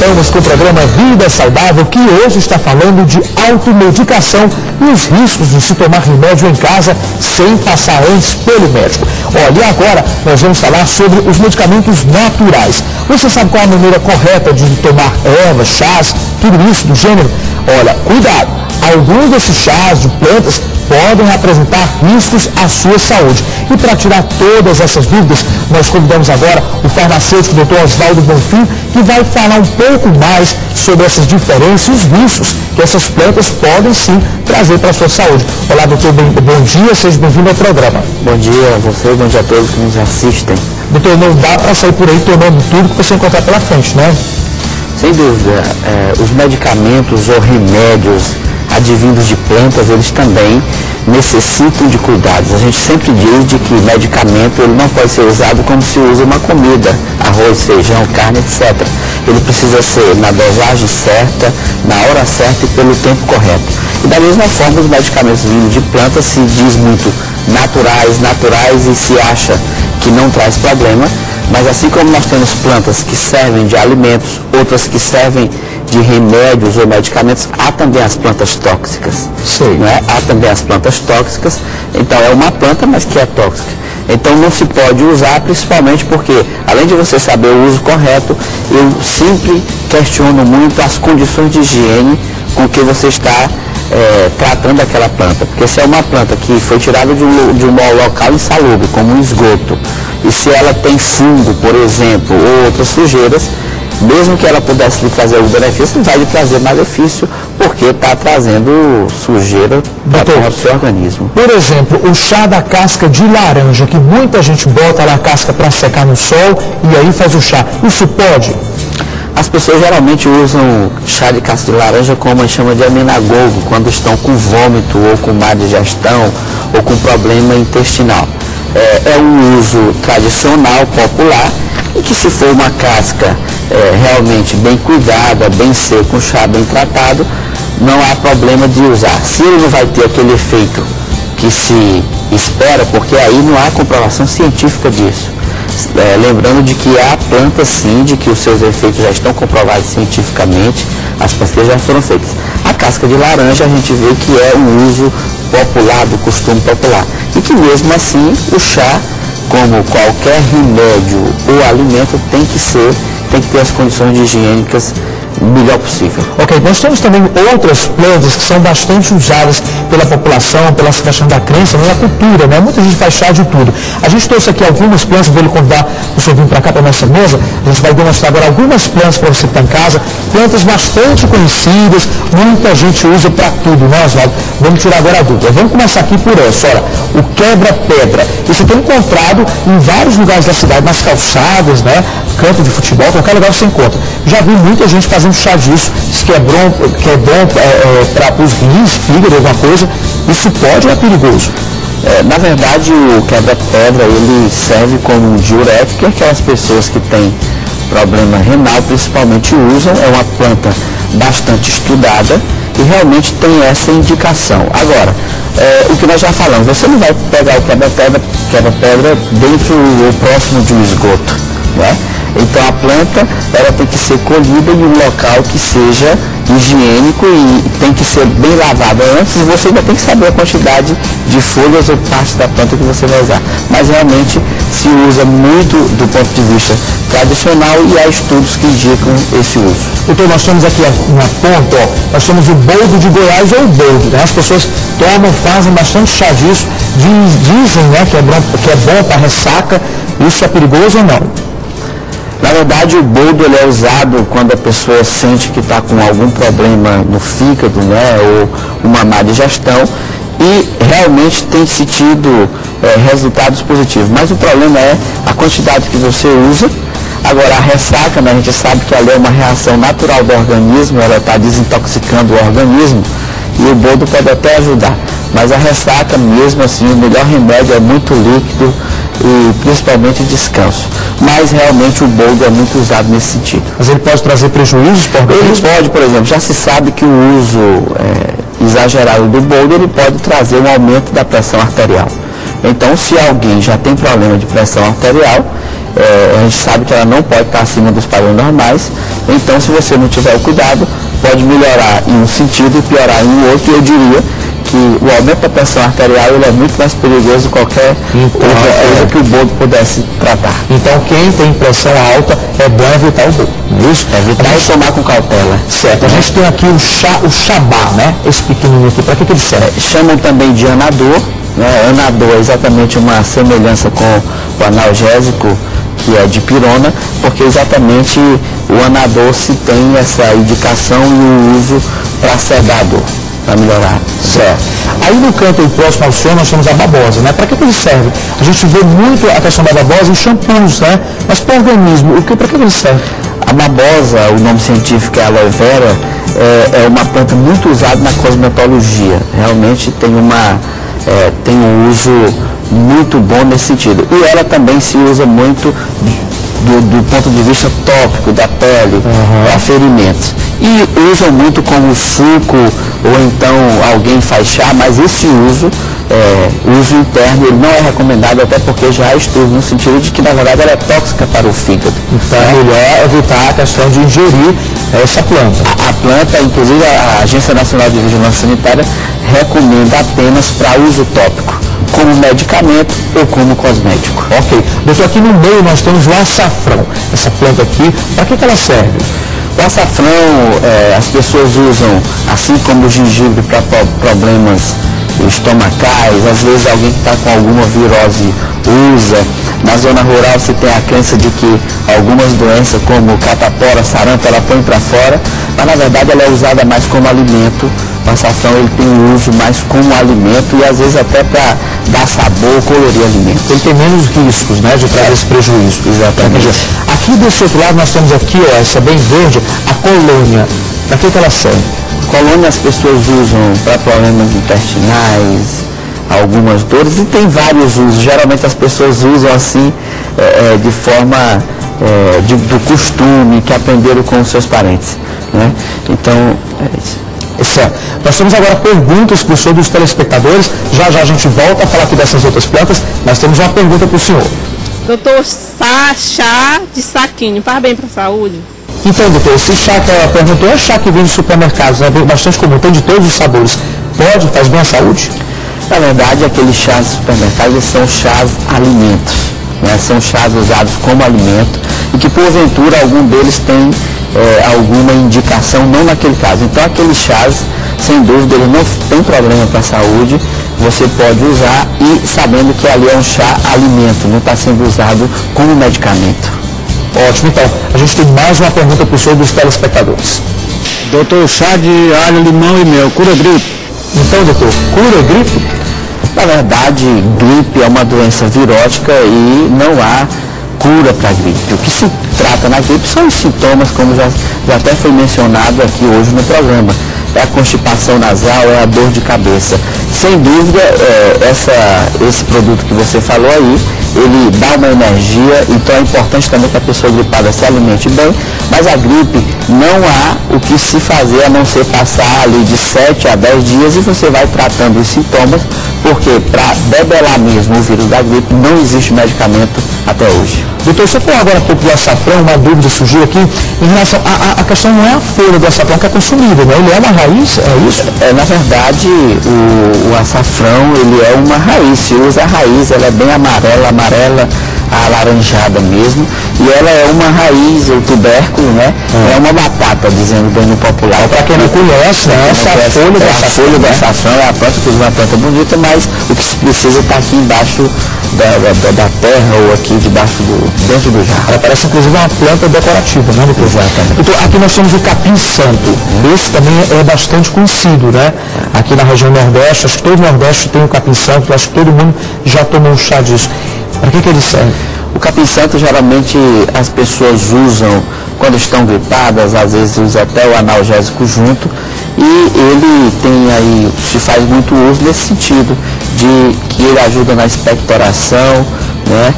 voltamos com o programa Vida Saudável, que hoje está falando de automedicação e os riscos de se tomar remédio em casa sem passar antes pelo médico. Olha, e agora nós vamos falar sobre os medicamentos naturais. Você sabe qual é a maneira correta de tomar ervas, chás, tudo isso do gênero? Olha, cuidado, alguns desses chás de plantas podem apresentar riscos à sua saúde. E para tirar todas essas dúvidas, nós convidamos agora o farmacêutico Dr. Oswaldo Bonfim, que vai falar um pouco mais sobre essas diferenças e os riscos que essas plantas podem sim trazer para a sua saúde. Olá, doutor, bom dia, seja bem-vindo ao programa. Bom dia a você, bom dia a todos que nos assistem. Doutor, não dá para sair por aí tomando tudo que você encontrar pela frente, né? Sem dúvida, os medicamentos ou remédios advindos de plantas, eles também necessitam de cuidados. A gente sempre diz de que medicamento ele não pode ser usado como se usa uma comida, arroz, feijão, carne, etc. Ele precisa ser na dosagem certa, na hora certa e pelo tempo correto. E da mesma forma, os medicamentos vindos de plantas se diz muito naturais e se acha que não traz problema, mas assim como nós temos plantas que servem de alimentos, outras que servem de remédios ou medicamentos, há também as plantas tóxicas. Sim. Né? Há também as plantas tóxicas, então é uma planta, mas que é tóxica. Então não se pode usar, principalmente porque, além de você saber o uso correto, eu sempre questiono muito as condições de higiene com que você está tratando aquela planta. Porque se é uma planta que foi tirada de um local insalubre, como um esgoto, e se ela tem fungo, por exemplo, ou outras sujeiras, mesmo que ela pudesse lhe trazer algum benefício, vai lhe trazer malefício, porque está trazendo sujeira para o seu organismo. Por exemplo, o chá da casca de laranja, que muita gente bota lá a casca para secar no sol e aí faz o chá. Isso pode? As pessoas geralmente usam chá de casca de laranja como a gente chama de aminagogo, quando estão com vômito ou com má digestão ou com problema intestinal. É um uso tradicional, popular, e que se for uma casca realmente bem cuidada, bem seca, um chá bem tratado, não há problema de usar. Se ele não vai ter aquele efeito que se espera, porque aí não há comprovação científica disso. Lembrando de que há plantas sim, de que os seus efeitos já estão comprovados cientificamente, as pesquisas já foram feitas. A casca de laranja a gente vê que é um uso popular, do costume popular. E que mesmo assim o chá, como qualquer remédio ou alimento, tem que ter as condições higiênicas o melhor possível. Ok, nós temos também outras plantas que são bastante usadas pela população, pela questão da crença, na cultura, né? Muita gente faz chá de tudo. A gente trouxe aqui algumas plantas, vou lhe convidar o senhor vir para cá, para a nossa mesa. A gente vai demonstrar agora algumas plantas para você que está em casa, plantas bastante conhecidas, muita gente usa para tudo, né, Oswaldo? Vamos tirar agora a dúvida. Vamos começar aqui por essa, olha, o quebra-pedra. Isso tem encontrado em vários lugares da cidade, nas calçadas, né? Campo de futebol, qualquer lugar você encontra. Já vi muita gente fazendo chá disso, diz que é bom para os rins, fígado, alguma coisa. Isso pode ou é perigoso? Na verdade, o quebra-pedra ele serve como um diurético, que aquelas pessoas que têm problema renal principalmente usam. É uma planta bastante estudada e realmente tem essa indicação. Agora, o que nós já falamos, você não vai pegar o quebra-pedra dentro ou próximo de um esgoto, né? Então a planta ela tem que ser colhida em um local que seja higiênico e tem que ser bem lavada antes, e você ainda tem que saber a quantidade de folhas ou partes da planta que você vai usar. Mas realmente se usa muito do ponto de vista tradicional e há estudos que indicam esse uso. Então nós temos aqui na ponta, ó, nós temos o boldo de Goiás ou o boldo, né? As pessoas tomam, fazem bastante chá disso, dizem, né, que é bom para ressaca. Isso é perigoso ou não? Na verdade, o boldo ele é usado quando a pessoa sente que está com algum problema no fígado, né, ou uma má digestão, e realmente tem se tido resultados positivos. Mas o problema é a quantidade que você usa. Agora, a ressaca, né, a gente sabe que ela é uma reação natural do organismo, ela está desintoxicando o organismo, e o boldo pode até ajudar. Mas a ressaca, mesmo assim, o melhor remédio é muito líquido e principalmente descanso. Mas realmente o boldo é muito usado nesse sentido. Mas ele pode trazer prejuízos para o organismo? Ele pode, por exemplo, já se sabe que o uso exagerado do boldo ele pode trazer um aumento da pressão arterial. Então, se alguém já tem problema de pressão arterial, a gente sabe que ela não pode estar acima dos padrões normais, Então, se você não tiver o cuidado, pode melhorar em um sentido e piorar em outro. E eu diria que o aumento da pressão arterial ele é muito mais perigoso que qualquer outra coisa que o bodo pudesse tratar. Então, quem tem pressão alta, é bom evitar o bodo, não é isso? Evitar e tomar com cautela. Certo. A gente tem aqui o Xabá, né? Esse pequenininho aqui. Para que ele serve? Chamam também de Anador. Né? Anador é exatamente uma semelhança com o analgésico, que é dipirona, porque exatamente o Anador se tem essa indicação e o uso para sedador, para melhorar. Certo. Aí no canto aí, próximo ao senhor, nós temos a babosa, né? Para que ele serve? A gente vê muito a questão da babosa em shampoos, né? Mas para o organismo, para que ele serve? A babosa, o nome científico é aloe vera, é uma planta muito usada na cosmetologia. Realmente tem um uso muito bom nesse sentido. E ela também se usa muito do ponto de vista tópico, da pele, para ferimentos. E usam muito como suco, ou então alguém faz chá, mas esse uso interno, ele não é recomendado, até porque já há estudos no sentido de que, na verdade, ela é tóxica para o fígado. Então é melhor evitar a questão de ingerir essa planta. A planta, inclusive a Agência Nacional de Vigilância Sanitária, recomenda apenas para uso tópico, como medicamento ou como cosmético. Ok. Doutor, aqui no meio nós temos o açafrão. Essa planta aqui, para que ela serve? O açafrão, as pessoas usam, assim como o gengibre, para problemas estomacais. Às vezes alguém que está com alguma virose usa. Na zona rural se tem a crença de que algumas doenças como catapora, sarampo, ela põe para fora, mas na verdade ela é usada mais como alimento. O açafrão ele tem um uso mais como alimento e às vezes até para dar sabor, colorir alimento. Ele tem menos riscos, né, de trazer esse prejuízo. Exatamente. Aqui desse outro lado nós temos aqui, ó, essa bem verde, a colônia. Para que ela serve? Colônia as pessoas usam para problemas intestinais, algumas dores, e tem vários usos. Geralmente as pessoas usam assim de forma do costume, que aprenderam com os seus parentes. Né? Então, é isso. Certo. Nós temos agora perguntas para o senhor dos telespectadores. Já a gente volta a falar aqui dessas outras plantas, mas temos uma pergunta para o senhor. Doutor, chá de saquinho, faz bem para a saúde? Então, doutor, esse chá que ela perguntou é chá que vem dos supermercados, é bastante comum, tem de todos os sabores. Faz bem à saúde? Na verdade, aqueles chás de supermercado, eles são chás alimentos, né? São chás usados como alimento e que, porventura, algum deles tem alguma indicação, não naquele caso. Então, aqueles chás, sem dúvida, ele não tem problema para a saúde, você pode usar e sabendo que ali é um chá alimento, não está sendo usado como medicamento. Ótimo, então, a gente tem mais uma pergunta para o senhor dos telespectadores. Doutor, chá de alho, limão e mel, cura gripe? Então, doutor, cura gripe? Na verdade, gripe é uma doença virótica e não há cura para a gripe. O que se trata na gripe são os sintomas, como já até foi mencionado aqui hoje no programa. É a constipação nasal, é a dor de cabeça. Sem dúvida, esse produto que você falou aí, ele dá uma energia, então é importante também que a pessoa gripada se alimente bem, mas a gripe não há o que se fazer a não ser passar ali de 7 a 10 dias e você vai tratando os sintomas, porque para debelar mesmo o vírus da gripe não existe medicamento até hoje. Doutor, você falou agora um pouco do açafrão, uma dúvida surgiu aqui em relação a questão não é a folha do açafrão que é consumida, né? Ele é uma raiz, é isso? Na verdade, o açafrão, ele é uma raiz, se usa a raiz, ela é bem amarela, alaranjada mesmo, e ela é uma raiz, o tubérculo, né? É uma batata, dizendo bem no popular. Para quem não conhece, né? Essa folha do açafrão é a planta, que é uma planta bonita, mas o que se precisa está aqui embaixo da terra ou aqui dentro do jarro. Ela parece inclusive uma planta decorativa, né, doutor? Exatamente. Então, aqui nós temos o capim santo. Esse também é bastante conhecido, né? Aqui na região Nordeste, acho que todo o Nordeste tem o capim santo, acho que todo mundo já tomou um chá disso. Para que ele serve? O capim santo geralmente as pessoas usam quando estão gripadas, às vezes usa até o analgésico junto, e ele tem aí, se faz muito uso nesse sentido, de que ele ajuda na expectoração, né?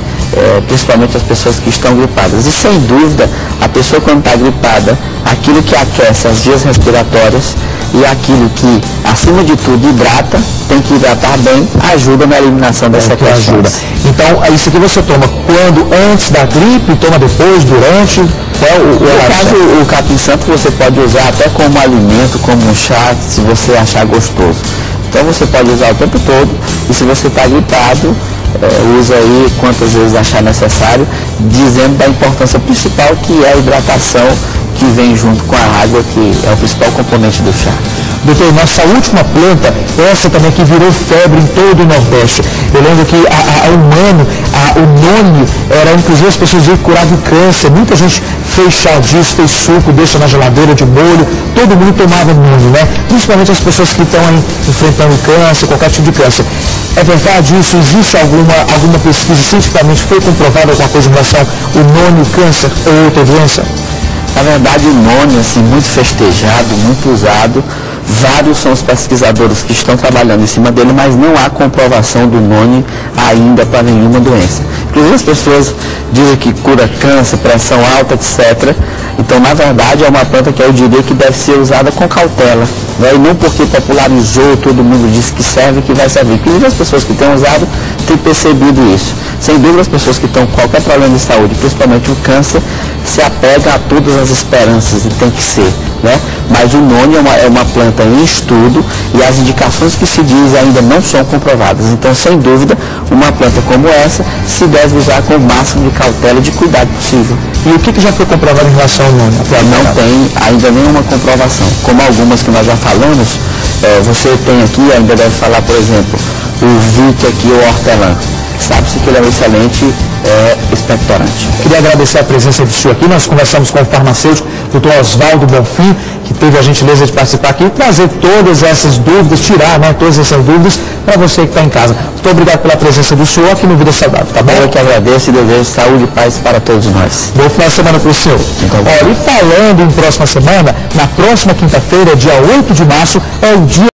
Principalmente as pessoas que estão gripadas. E sem dúvida, a pessoa quando está gripada, aquilo que aquece as vias respiratórias e aquilo que, acima de tudo, hidrata, tem que hidratar bem, ajuda na eliminação das secreções. Então, isso aqui você toma quando antes da gripe, toma depois, durante? No caso, o capim santo você pode usar até como alimento, como um chá, se você achar gostoso. Então você pode usar o tempo todo, e se você está gripado, usa aí quantas vezes achar necessário, dizendo da importância principal que é a hidratação, que vem junto com a água, que é o principal componente do chá. Doutor, nossa última planta, essa também que virou febre em todo o Nordeste. Eu lembro que o noni, era inclusive as pessoas diziam que curava o câncer. Muita gente fez chá disso, fez suco, deixa na geladeira de molho. Todo mundo tomava noni, né? Principalmente as pessoas que estão aí enfrentando câncer, qualquer tipo de câncer. É verdade isso? Existe alguma pesquisa cientificamente foi comprovada alguma coisa em relação ao noni, câncer ou outra doença? Na verdade, o noni, assim, muito festejado, muito usado. Vários são os pesquisadores que estão trabalhando em cima dele, mas não há comprovação do noni ainda para nenhuma doença. Inclusive as pessoas dizem que cura câncer, pressão alta, etc. Então, na verdade, é uma planta que eu diria que deve ser usada com cautela, né? E não porque popularizou, todo mundo diz que serve, que vai servir. Inclusive as pessoas que têm usado têm percebido isso. Sem dúvida, as pessoas que estão com qualquer problema de saúde, principalmente o câncer, se apegam a todas as esperanças, e tem que ser, né? Mas o noni é uma planta em estudo e as indicações que se diz ainda não são comprovadas. Então, sem dúvida, uma planta como essa se deve usar com o máximo de cautela e de cuidado possível. E o que já foi comprovado em relação ao noni? Não tem ainda nenhuma comprovação. Como algumas que nós já falamos, você tem aqui, ainda deve falar, por exemplo, o Vick aqui, o hortelã. Sabe-se que ele é um excelente expectorante. Queria agradecer a presença do senhor aqui. Nós conversamos com o farmacêutico, Dr. Oswaldo Bonfim, que teve a gentileza de participar aqui e trazer todas essas dúvidas, tirar, né, todas essas dúvidas para você que está em casa. Muito obrigado pela presença do senhor aqui no Vida Saudável, tá bom? Eu que agradeço e desejo saúde e paz para todos nós. Boa final de semana para o senhor. Olha, e falando em próxima semana, na próxima quinta-feira, dia 8 de março, é o dia